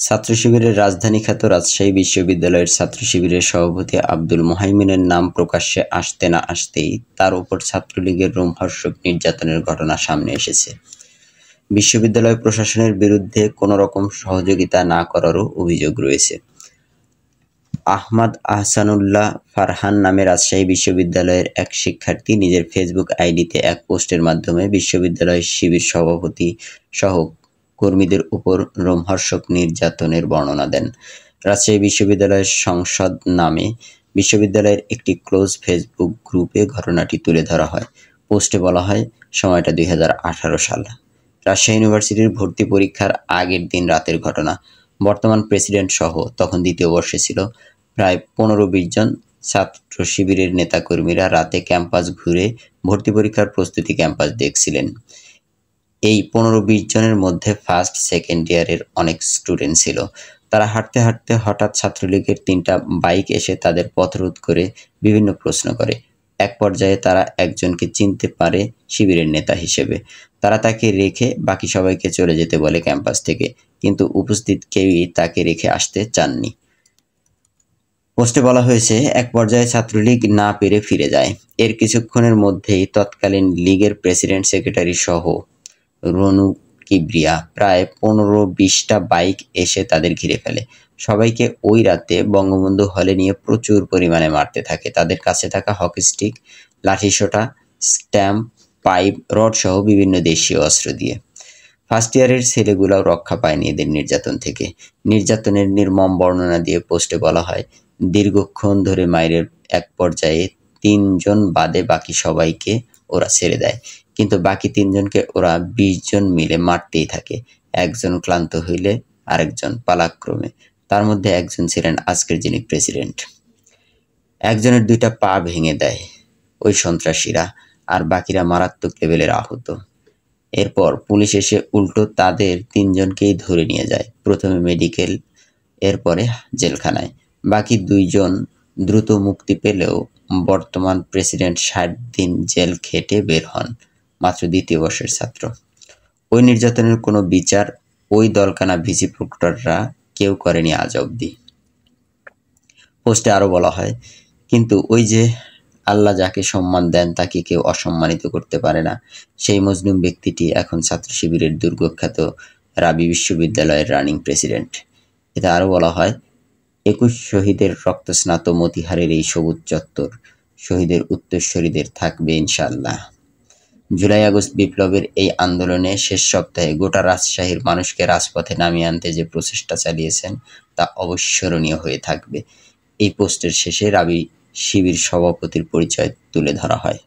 ছাত্র শিবিরের রাজধানী খ্যাত রাজশাহী বিশ্ববিদ্যালয়ের ছাত্র শিবিরের সভাপতি আব্দুল মোহাইমিনের নাম প্রকাশ্যে আসতে না আসতেই তার উপর ছাত্রলীগের রোমহর্ষক নির্যাতনের ঘটনা সামনে এসেছে। বিশ্ববিদ্যালয় প্রশাসনের বিরুদ্ধে কোনো রকম সহযোগিতা না করারও অভিযোগ রয়েছে। আহমাদ আহসানুল্লাহ ফারহান নামে রাজশাহী বিশ্ববিদ্যালয়ের এক শিক্ষার্থী নিজের ফেসবুক আইডিতে এক পোস্টের মাধ্যমে বিশ্ববিদ্যালয়ের শিবির সভাপতি সহ কর্মীদের উপর রোমহর্ষক নির্যাতনের বর্ণনা দেন। রাজশাহী বিশ্ববিদ্যালয়ের সংসদ নামে বিশ্ববিদ্যালয়ের একটি ক্লোজ ফেসবুক গ্রুপে ঘটনাটি তুলে ধরা হয়। পোস্টে বলা হয়, সময়টা 2018 সাল, রাজশাহী ইউনিভার্সিটির ভর্তি পরীক্ষার আগের দিন রাতের ঘটনা। বর্তমান প্রেসিডেন্ট সহ তখন দ্বিতীয় বর্ষে ছিল প্রায় 15-20 জন ছাত্র শিবিরের নেতাকর্মীরা রাতে ক্যাম্পাস ঘুরে ভর্তি পরীক্ষার প্রস্তুতি ক্যাম্পাস দেখছিলেন। এই 15-20 জনের মধ্যে ফার্স্ট সেকেন্ড ইয়ারের অনেক স্টুডেন্ট ছিল। তারা হাঁটতে হাঁটতে হঠাৎ ছাত্রলীগের 3টা বাইক এসে তাদের পথরোধ করে বিভিন্ন প্রশ্ন করে। এক পর্যায়ে তারা একজনকে চিনতে পারে শিবিরের নেতা হিসেবে। তারা তাকে রেখে বাকি সবাইকে চলে যেতে বলে ক্যাম্পাস থেকে, কিন্তু উপস্থিত কেউই তাকে রেখে আসতে চাননি। পোস্টে বলা হয়েছে, এক পর্যায়ে ছাত্রলীগ না পেরে ফিরে যায়। এর কিছুক্ষণের মধ্যেই তৎকালীন লীগের প্রেসিডেন্ট সেক্রেটারি সহ রনু কিবরিয়া প্রায় 15-20টা বাইক এসে তাদের ঘিরে ফেলে। সবাইকে ওই রাতে বঙ্গবন্ধু হলে নিয়ে প্রচুর পরিমাণে মারতে থাকে। তাদের কাছে থাকা হকি স্টিক, লাঠিসোঁটা, স্ট্যাম্প, পাইপ, রড সহ বিভিন্ন দেশীয় অস্ত্র দিয়ে। ফার্স্ট ইয়ারের ছেলেগুলোও রক্ষা পায়নি এদের নির্যাতন থেকে। নির্যাতনের নির্মম বর্ণনা দিয়ে পোস্টে বলা হয়, দীর্ঘক্ষণ ধরে মাইরের এক পর্যায়ে 3 জন বাদে বাকি সবাইকে ওরা ছেড়ে দেয়, কিন্তু বাকি 3 জনকে ওরা 20 জন মিলে মারতেই থাকে। একজন ক্লান্ত হইলে আরেকজন পালাক্রমে। তার মধ্যে একজন ছিলেন আজকের যিনি প্রেসিডেন্ট। একজনের 2টা পা ভেঙে দেয় ওই সন্ত্রাসীরা, আর বাকিরা মারাত্মক লেভেলের আহত। এরপর পুলিশ এসে উল্টো তাদের 3 জনকেই ধরে নিয়ে যায়, প্রথমে মেডিকেল, এরপরে জেলখানায়। বাকি 2 জন দ্রুত মুক্তি পেলেও বর্তমান প্রেসিডেন্ট 60 দিন জেল খেটে বের হন, মাত্র দ্বিতীয় বর্ষের ছাত্র। ওই নির্যাতনের কোনো বিচার ওই দলকানা ভিসি প্রক্টররা কেউ করেনি আজ অবধি। পোস্টে আরো বলা হয়, কিন্তু ওই যে আল্লাহ যাকে সম্মান দেন তাকে কেউ অসম্মানিত করতে পারে না। সেই মজলুম ব্যক্তিটি এখন ছাত্র শিবিরের দুর্গখ্যাত রাবি বিশ্ববিদ্যালয়ের রানিং প্রেসিডেন্ট। এতে আরো বলা হয়, 21 শহীদের রক্তস্নাত মতিহারের এই সবুজ চত্বর শহীদের উত্তরসূরিদের থাকবে ইনশাআল্লাহ। জুলাই-আগস্ট বিপ্লবের এই আন্দোলনে শেষ সপ্তাহে গোটা রাজশাহীর মানুষকে রাজপথে নামিয়ে আনতে যে প্রচেষ্টা চালিয়েছেন তা অবিস্মরণীয় হয়ে থাকবে। এই পোস্টের শেষে রাবি শিবির সভাপতির পরিচয় তুলে ধরা হয়।